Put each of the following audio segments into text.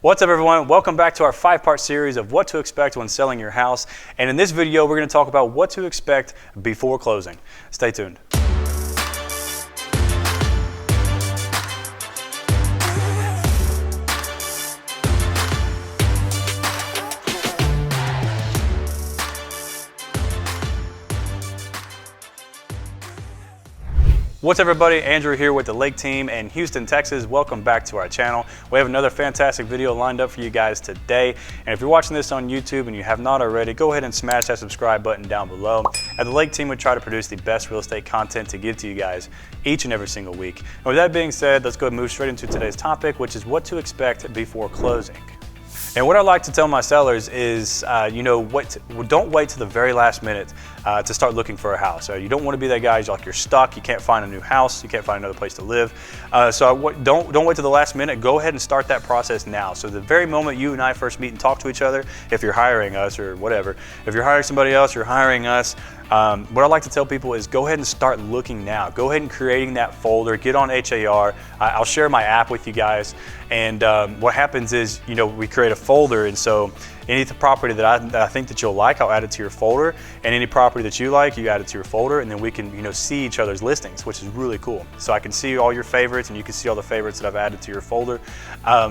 What's up everyone? Welcome back to our 5-part series of what to expect when selling your house. And in this video, we're going to talk about what to expect before closing. Stay tuned. What's up everybody? Andrew here with the Lake Team in Houston, Texas. Welcome back to our channel. We have another fantastic video lined up for you guys today. And if you're watching this on YouTube and you have not already, go ahead and smash that subscribe button down below. At the Lake Team, we try to produce the best real estate content to give to you guys each and every single week. And with that being said, let's go ahead and move straight into today's topic, which is what to expect before closing. And what I like to tell my sellers is, don't wait to the very last minute to start looking for a house. You don't want to be that guy you're stuck, you can't find a new house, you can't find another place to live. Don't wait to the last minute. Go ahead and start that process now. So the very moment you and I first meet and talk to each other, if you're hiring us or whatever, if you're hiring somebody else, you're hiring us. What I like to tell people is go ahead and start looking now. Go ahead and creating that folder. Get on HAR. I'll share my app with you guys. And what happens is, we create a folder, and so any property that I think that you'll like, I'll add it to your folder. And any property that you like, you add it to your folder, and then we can, see each other's listings, which is really cool. So I can see all your favorites, and you can see all the favorites that I've added to your folder.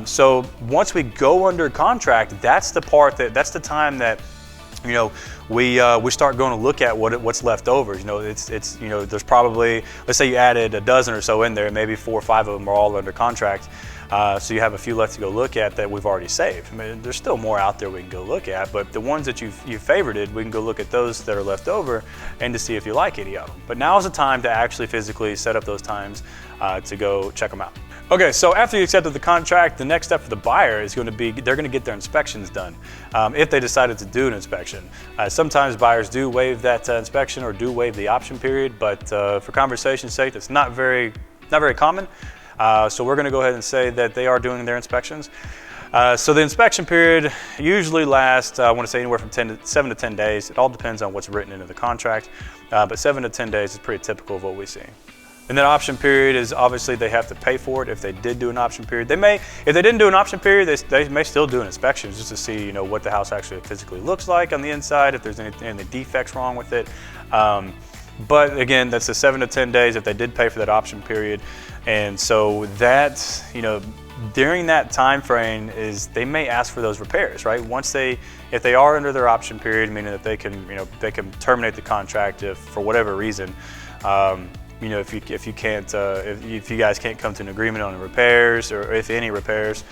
So once we go under contract, that's the time that we start going to look at what's left over. There's probably, let's say you added a dozen or so in there, maybe 4 or 5 of them are all under contract. So you have a few left to go look at that we've already saved. I mean, there's still more out there we can go look at, but the ones that you've favorited, we can go look at those that are left over and to see if you like any of them. But now is the time to actually physically set up those times to go check them out. Okay, so after you accepted the contract, the next step for the buyer is going to be, they're going to get their inspections done if they decided to do an inspection. Sometimes buyers do waive that inspection or do waive the option period, but for conversation's sake, that's not very common. So we're going to go ahead and say that they are doing their inspections. So the inspection period usually lasts, I want to say anywhere from 7 to 10 days. It all depends on what's written into the contract, but 7 to 10 days is pretty typical of what we see. And that option period is obviously they have to pay for it if they did do an option period. If they didn't do an option period, they may still do an inspection just to see what the house actually physically looks like on the inside, if there's any defects wrong with it. But again, that's the 7 to 10 days if they did pay for that option period. And so that, during that time frame is they may ask for those repairs, right? If they are under their option period, meaning that they can terminate the contract if for whatever reason. If you guys can't come to an agreement on the repairs or if any repairs.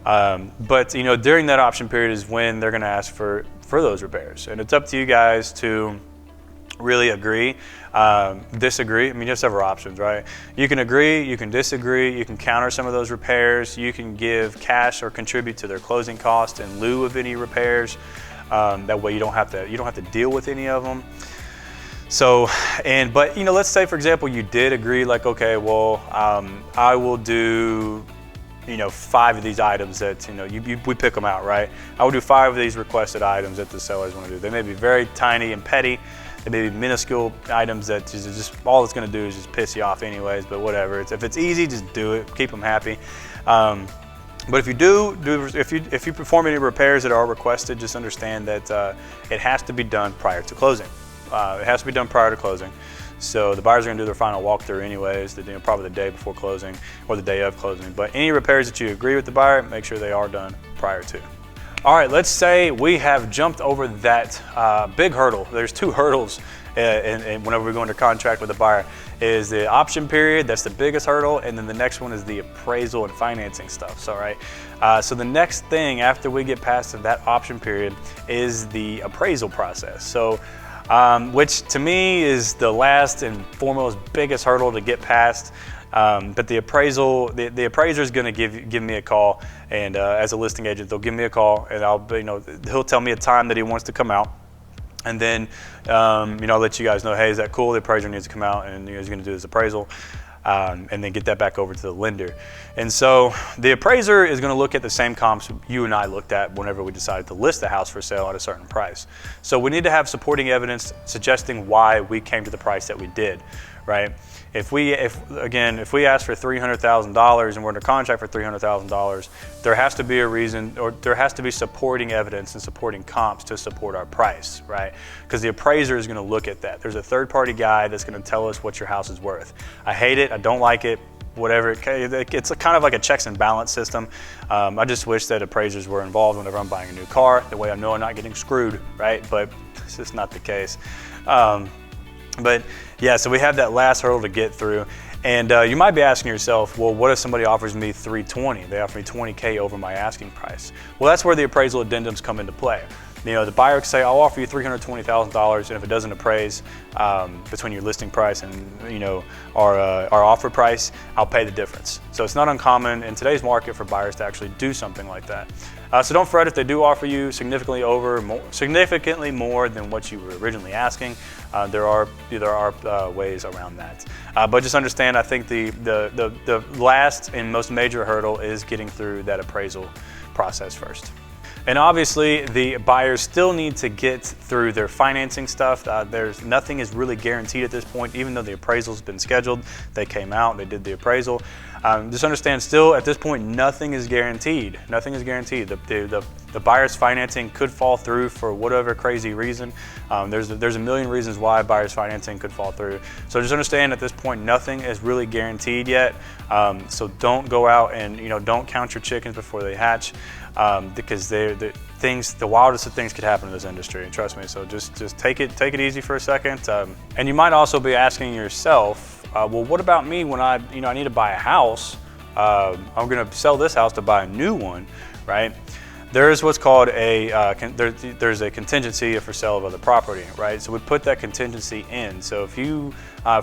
But during that option period is when they're going to ask for those repairs, and it's up to you guys to really agree, disagree. I mean, you have several options, right? You can agree, you can disagree, you can counter some of those repairs, you can give cash or contribute to their closing cost in lieu of any repairs. That way you don't have to deal with any of them. So, but let's say for example you did agree, like, okay, well, I will do 5 of these items that we pick them out, right? I will do 5 of these requested items that the sellers want to do. They may be very tiny and petty. They may be minuscule items that just all it's going to do is just piss you off anyways. But whatever. If it's easy, just do it. Keep them happy. But if you perform any repairs that are requested, just understand that it has to be done prior to closing. It has to be done prior to closing. So the buyers are going to do their final walkthrough anyways, probably the day before closing or the day of closing. But any repairs that you agree with the buyer, make sure they are done prior to. All right, let's say we have jumped over that big hurdle. There's 2 hurdles and whenever we go under contract with a buyer is the option period. That's the biggest hurdle. And then the next one is the appraisal and financing stuff. So, so the next thing after we get past that option period is the appraisal process. So, which to me is the last and foremost biggest hurdle to get past. But the appraisal, the appraiser is going to give me a call, and as a listing agent, they'll give me a call, and he'll tell me a time that he wants to come out, and then I'll let you guys know, hey, is that cool? The appraiser needs to come out, and he's going to do his appraisal. And then get that back over to the lender. And so the appraiser is going to look at the same comps you and I looked at whenever we decided to list the house for sale at a certain price. So we need to have supporting evidence suggesting why we came to the price that we did, right? If we ask for $300,000 and we're under contract for $300,000, there has to be a reason, or there has to be supporting evidence and supporting comps to support our price, right? Because the appraiser is going to look at that. There's a third-party guy that's going to tell us what your house is worth. I hate it. I don't like it. Whatever. It's kind of like a checks and balance system. I just wish that appraisers were involved whenever I'm buying a new car. That way I know I'm not getting screwed, right? But it's just not the case. But yeah, so we have that last hurdle to get through. And you might be asking yourself, well, what if somebody offers me $320,000? They offer me $20K over my asking price. Well, that's where the appraisal addendums come into play. You know, the buyer can say, I'll offer you $320,000, and if it doesn't appraise between your listing price and, you know, our offer price, I'll pay the difference. So it's not uncommon in today's market for buyers to actually do something like that. So don't fret if they do offer you significantly more than what you were originally asking. There are ways around that. But just understand, I think the last and most major hurdle is getting through that appraisal process first. And obviously, the buyers still need to get through their financing stuff. Nothing is really guaranteed at this point, even though the appraisal's been scheduled. They came out, they did the appraisal. Just understand, still at this point, nothing is guaranteed. Nothing is guaranteed. The buyer's financing could fall through for whatever crazy reason. There's a million reasons why buyer's financing could fall through. So just understand, at this point, nothing is really guaranteed yet. So don't go out and, you know, don't count your chickens before they hatch, because the wildest of things could happen in this industry, and trust me. So just take it easy for a second. And you might also be asking yourself, well, what about me when I need to buy a house? I'm going to sell this house to buy a new one, right? There is what's called there's a contingency for sale of other property, right? So we put that contingency in. So if you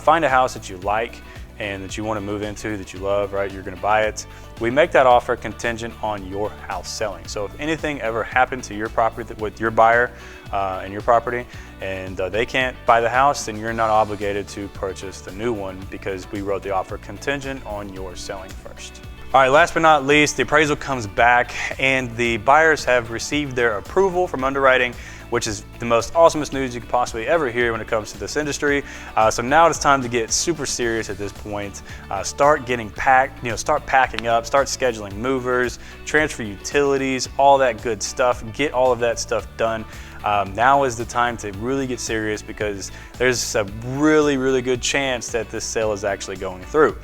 find a house that you like and that you want to move into, that you love, right? You're going to buy it. We make that offer contingent on your house selling. So if anything ever happened to your property with your buyer and your property, and they can't buy the house, then you're not obligated to purchase the new one, because we wrote the offer contingent on your selling first. All right, last but not least, the appraisal comes back and the buyers have received their approval from underwriting, which is the most awesomest news you could possibly ever hear when it comes to this industry. So now it's time to get super serious at this point. Start getting packed, start packing up, start scheduling movers, transfer utilities, all that good stuff. Get all of that stuff done. Now is the time to really get serious, because there's a really, really good chance that this sale is actually going through.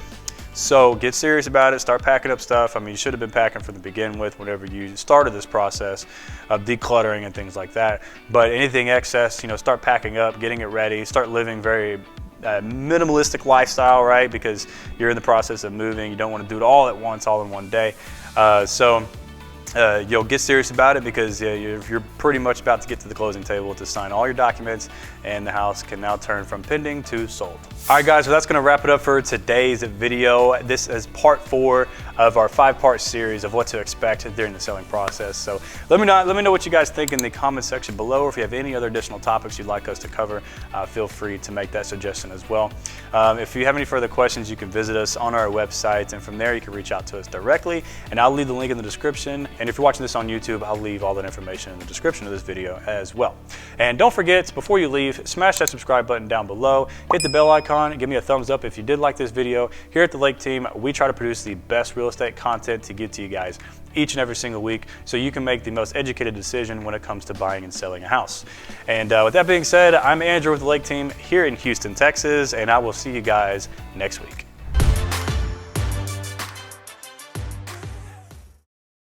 So get serious about it, start packing up stuff. I mean, you should have been packing from the begin with whenever you started this process of decluttering and things like that. But anything excess, start packing up, getting it ready, start living very minimalistic lifestyle, right? Because you're in the process of moving. You don't want to do it all at once, all in one day. You'll get serious about it, because you're pretty much about to get to the closing table to sign all your documents, and the house can now turn from pending to sold. All right, guys, so that's going to wrap it up for today's video. This is part 4 of our 5-part series of what to expect during the selling process. So let me know what you guys think in the comment section below, or if you have any other additional topics you'd like us to cover, feel free to make that suggestion as well. If you have any further questions, you can visit us on our website, and from there you can reach out to us directly, and I'll leave the link in the description. And if you're watching this on YouTube, I'll leave all that information in the description of this video as well. And don't forget, before you leave, smash that subscribe button down below, hit the bell icon, and give me a thumbs up if you did like this video. Here at the Lake Team, we try to produce the best real estate content to get to you guys each and every single week, so you can make the most educated decision when it comes to buying and selling a house. And with that being said, I'm Andrew with the Lake Team here in Houston, Texas, and I will see you guys next week.